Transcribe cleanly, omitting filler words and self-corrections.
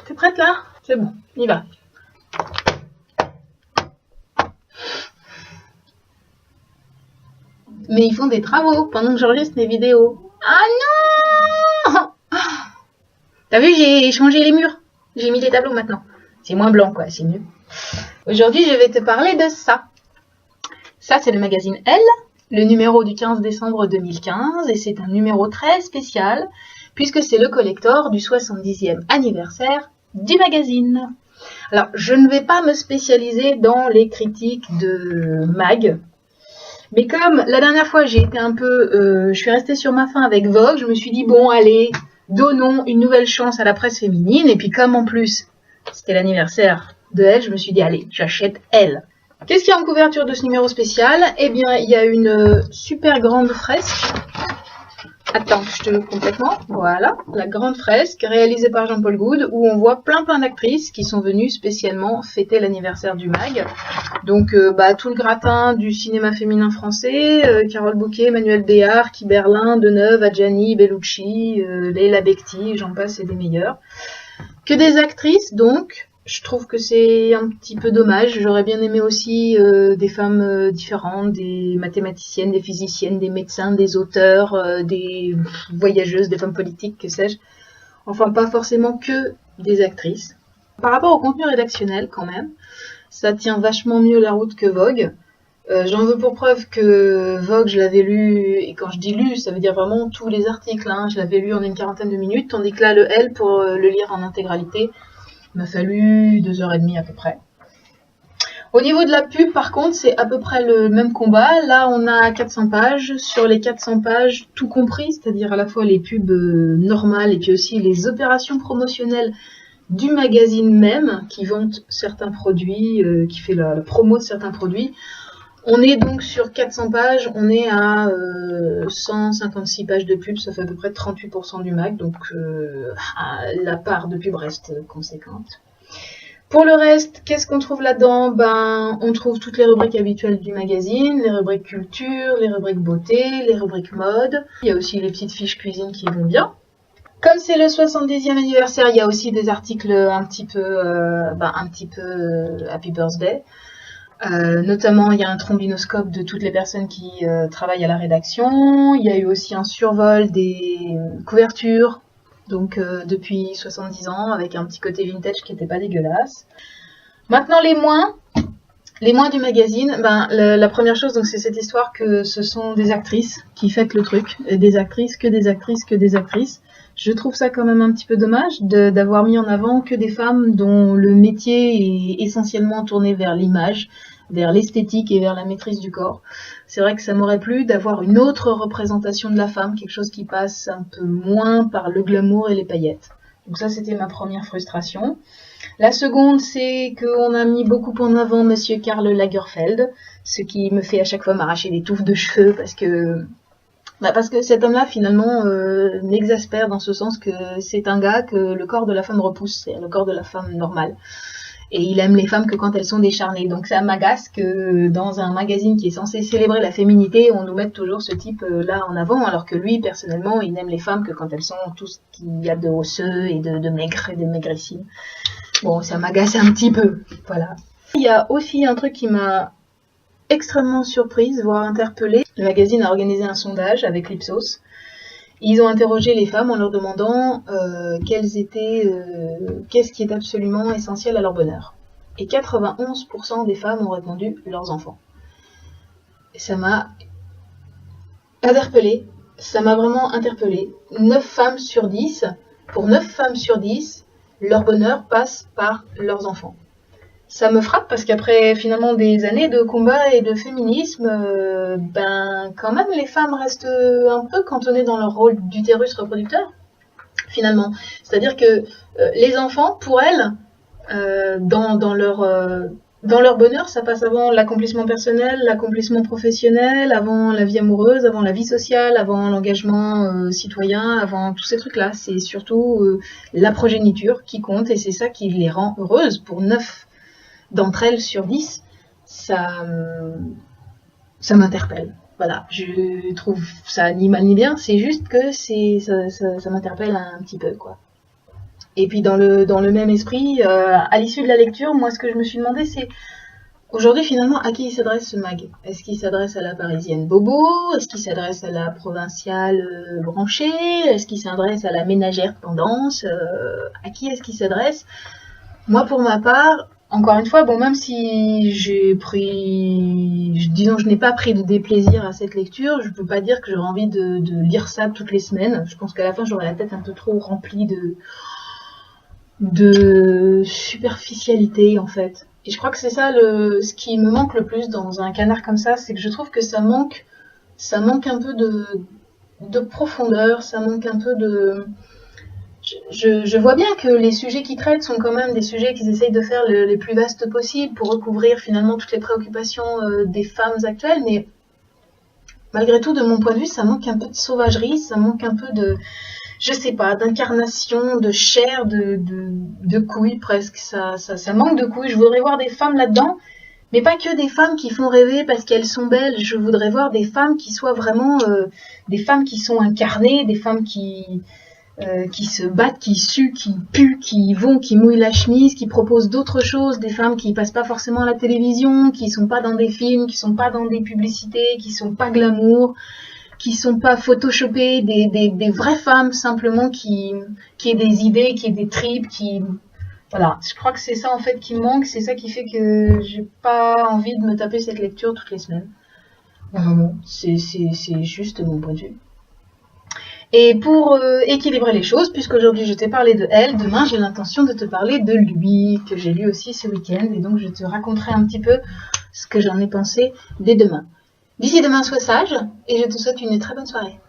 T'es prête là? C'est bon, on y va. Mais ils font des travaux pendant que j'enregistre mes vidéos. Ah non! T'as vu, j'ai changé les murs. J'ai mis des tableaux maintenant. C'est moins blanc, quoi, c'est mieux. Aujourd'hui, je vais te parler de ça. Ça, c'est le magazine Elle, le numéro du 15 décembre 2015, et c'est un numéro très spécial, puisque c'est le collector du 70e anniversaire du magazine. Alors, je ne vais pas me spécialiser dans les critiques de mag, mais comme la dernière fois, j'ai été un peu... je suis restée sur ma faim avec Vogue, je me suis dit, bon, allez, donnons une nouvelle chance à la presse féminine, et puis comme en plus, c'était l'anniversaire de Elle, je me suis dit, allez, j'achète Elle. Qu'est-ce qu'il y a en couverture de ce numéro spécial? Eh bien, il y a une super grande fresque. Attends, je te l'ouvre complètement. Voilà, la grande fresque réalisée par Jean-Paul Goude, où on voit plein d'actrices qui sont venues spécialement fêter l'anniversaire du mag. Donc, tout le gratin du cinéma féminin français, Carole Bouquet, Manuel Béard, Guy Berlin, Deneuve, Adjani, Bellucci, Leila Bekti, j'en passe, et des meilleurs. Que des actrices, donc. Je trouve que c'est un petit peu dommage. J'aurais bien aimé aussi des femmes différentes, des mathématiciennes, des physiciennes, des médecins, des auteurs, des voyageuses, des femmes politiques, que sais-je. Enfin, pas forcément que des actrices. Par rapport au contenu rédactionnel, quand même, ça tient vachement mieux la route que Vogue. J'en veux pour preuve que Vogue, je l'avais lu, et quand je dis lu, ça veut dire vraiment tous les articles. Hein. Je l'avais lu en une quarantaine de minutes, tandis que là, le Elle, pour le lire en intégralité, il m'a fallu 2h30 à peu près. Au niveau de la pub, par contre, c'est à peu près le même combat. Là, on a 400 pages. Sur les 400 pages, tout compris, c'est-à-dire à la fois les pubs normales et puis aussi les opérations promotionnelles du magazine même, qui vante certains produits, qui fait la promo de certains produits. On est donc sur 400 pages, on est à 156 pages de pub, ça fait à peu près 38% du mag, donc la part de pub reste conséquente. Pour le reste, qu'est-ce qu'on trouve là-dedans? On trouve toutes les rubriques habituelles du magazine, les rubriques culture, les rubriques beauté, les rubriques mode. Il y a aussi les petites fiches cuisine qui vont bien. Comme c'est le 70e anniversaire, il y a aussi des articles un petit peu Happy Birthday. Notamment, il y a un trombinoscope de toutes les personnes qui travaillent à la rédaction. Il y a eu aussi un survol des couvertures, donc depuis 70 ans, avec un petit côté vintage qui n'était pas dégueulasse. Maintenant, les moins du magazine, la première chose, donc c'est cette histoire que ce sont des actrices qui fêtent le truc. Des actrices, que des actrices, que des actrices. Je trouve ça quand même un petit peu dommage d'avoir mis en avant que des femmes dont le métier est essentiellement tourné vers l'image, vers l'esthétique et vers la maîtrise du corps. C'est vrai que ça m'aurait plu d'avoir une autre représentation de la femme, quelque chose qui passe un peu moins par le glamour et les paillettes. Donc ça, c'était ma première frustration. La seconde, c'est qu'on a mis beaucoup en avant Monsieur Karl Lagerfeld, ce qui me fait à chaque fois m'arracher des touffes de cheveux parce que cet homme-là, finalement, m'exaspère dans ce sens que c'est un gars que le corps de la femme repousse, c'est le corps de la femme normale. Et il aime les femmes que quand elles sont décharnées. Donc ça m'agace que dans un magazine qui est censé célébrer la féminité, on nous mette toujours ce type-là en avant, alors que lui, personnellement, il n'aime les femmes que quand elles sont tout ce qu'il y a de osseux et de maigres et de maigrissines. Bon, ça m'agace un petit peu, voilà. Il y a aussi un truc qui m'a extrêmement surprise, voire interpellée. Le magazine a organisé un sondage avec l'Ipsos. Ils ont interrogé les femmes en leur demandant qu'est-ce qui est absolument essentiel à leur bonheur. Et 91% des femmes ont répondu leurs enfants. Et ça m'a interpellée. Ça m'a vraiment interpellée. 9 femmes sur 10, pour 9 femmes sur 10, leur bonheur passe par leurs enfants. Ça me frappe parce qu'après finalement des années de combat et de féminisme, quand même les femmes restent un peu cantonnées dans leur rôle d'utérus reproducteur, finalement. C'est-à-dire que les enfants, pour elles, dans leur bonheur, ça passe avant l'accomplissement personnel, l'accomplissement professionnel, avant la vie amoureuse, avant la vie sociale, avant l'engagement citoyen, avant tous ces trucs-là. C'est surtout la progéniture qui compte et c'est ça qui les rend heureuses. Pour 9 d'entre elles sur 10, ça m'interpelle. Voilà, je trouve ça ni mal ni bien, c'est juste que ça m'interpelle un petit peu, quoi. Et puis dans le même esprit, à l'issue de la lecture, moi ce que je me suis demandé c'est, aujourd'hui finalement à qui il s'adresse ce mag? Est-ce qu'il s'adresse à la parisienne bobo? Est-ce qu'il s'adresse à la provinciale branchée? Est-ce qu'il s'adresse à la ménagère tendance? À qui est-ce qu'il s'adresse? Moi pour ma part, encore une fois, bon, même si disons, je n'ai pas pris de déplaisir à cette lecture, je peux pas dire que j'aurais envie de lire ça toutes les semaines. Je pense qu'à la fin, j'aurais la tête un peu trop remplie de superficialité, en fait. Et je crois que c'est ça ce qui me manque le plus dans un canard comme ça, c'est que je trouve que ça manque un peu de profondeur, ça manque un peu de... Je vois bien que les sujets qu'ils traitent sont quand même des sujets qu'ils essayent de faire les plus vastes possibles pour recouvrir finalement toutes les préoccupations des femmes actuelles, mais malgré tout, de mon point de vue, ça manque un peu de sauvagerie, ça manque un peu de, je sais pas, d'incarnation, de chair, de couilles presque. Ça manque de couilles. Je voudrais voir des femmes là-dedans, mais pas que des femmes qui font rêver parce qu'elles sont belles. Je voudrais voir des femmes qui soient vraiment des femmes qui sont incarnées, des femmes qui se battent, qui suent, qui puent, qui vont, qui mouillent la chemise, qui proposent d'autres choses, des femmes qui passent pas forcément à la télévision, qui sont pas dans des films, qui sont pas dans des publicités, qui sont pas glamour, qui sont pas photoshopées, des vraies femmes simplement qui aient des idées, qui aient des tripes, qui... Voilà, je crois que c'est ça en fait qui me manque, c'est ça qui fait que j'ai pas envie de me taper cette lecture toutes les semaines. Bon, c'est juste mon point de vue. Et pour équilibrer les choses, puisqu'aujourd'hui je t'ai parlé de elle, demain j'ai l'intention de te parler de lui, que j'ai lu aussi ce week-end, et donc je te raconterai un petit peu ce que j'en ai pensé dès demain. D'ici demain, sois sage, et je te souhaite une très bonne soirée.